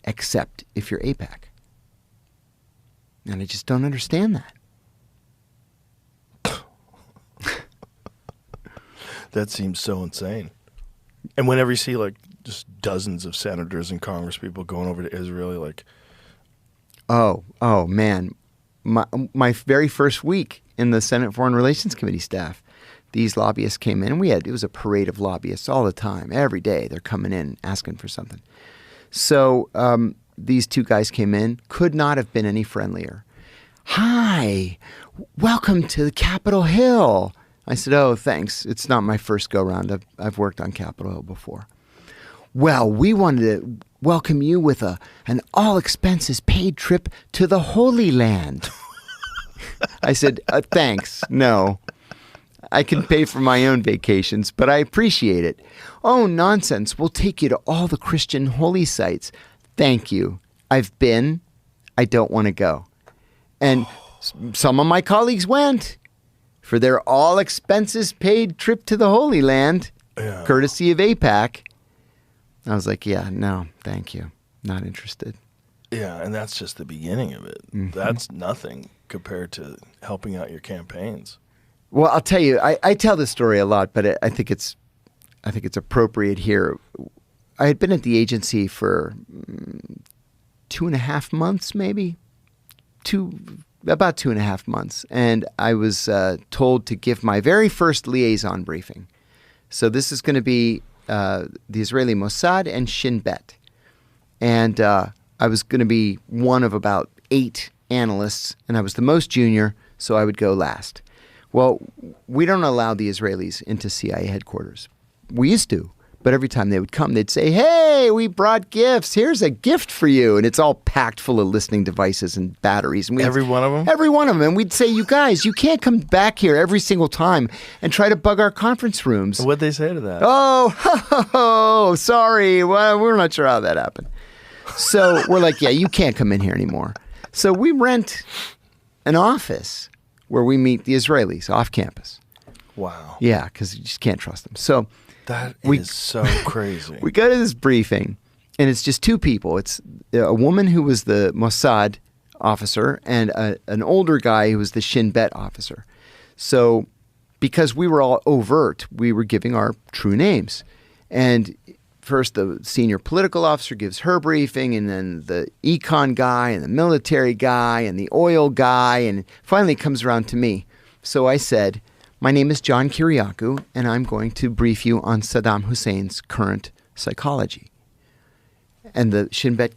except if you're AIPAC. And I just don't understand that. That seems so insane. And whenever you see like just dozens of senators and congresspeople going over to Israel, you're like, oh man, my very first week in the Senate Foreign Relations Committee staff, these lobbyists came in. It was a parade of lobbyists all the time, every day. They're coming in asking for something. So these two guys came in, could not have been any friendlier. Hi, welcome to Capitol Hill. I said, oh, thanks. It's not my first go-round. I've worked on Capitol Hill before. Well, we wanted to welcome you with an all-expenses-paid trip to the Holy Land. I said, thanks. No. I can pay for my own vacations, but I appreciate it. Oh, nonsense. We'll take you to all the Christian holy sites. Thank you. I've been. I don't want to go. And some of my colleagues went for their all-expenses-paid trip to the Holy Land, courtesy of AIPAC. I was like, yeah, no, thank you. Not interested. yeah, and that's just the beginning of it. Mm-hmm. That's nothing compared to helping out your campaigns. Well, I'll tell you, I tell this story a lot, but I think it's appropriate here. I had been at the agency for 2.5 months, maybe. About 2.5 months. And I was told to give my very first liaison briefing. So this is going to be the Israeli Mossad and Shin Bet. And I was going to be one of about 8 analysts, and I was the most junior, so I would go last. Well, we don't allow the Israelis into CIA headquarters. We used to. But every time they would come, they'd say, hey, we brought gifts. Here's a gift for you. And it's all packed full of listening devices and batteries. And Every one of them? Every one of them. And we'd say, you guys, you can't come back here every single time and try to bug our conference rooms. What'd they say to that? Oh, sorry. Well, we're not sure how that happened. So we're like, yeah, you can't come in here anymore. So we rent an office where we meet the Israelis off campus. Wow. Yeah, because you just can't trust them. So that is so crazy. We go to this briefing, and it's just 2 people. It's a woman who was the Mossad officer and an older guy who was the Shin Bet officer. So because we were all overt, we were giving our true names. And first the senior political officer gives her briefing, and then the econ guy and the military guy and the oil guy, and finally it comes around to me. So I said, my name is John Kiriaukou, and I'm going to brief you on Saddam Hussein's current psychology. And the Shin Bet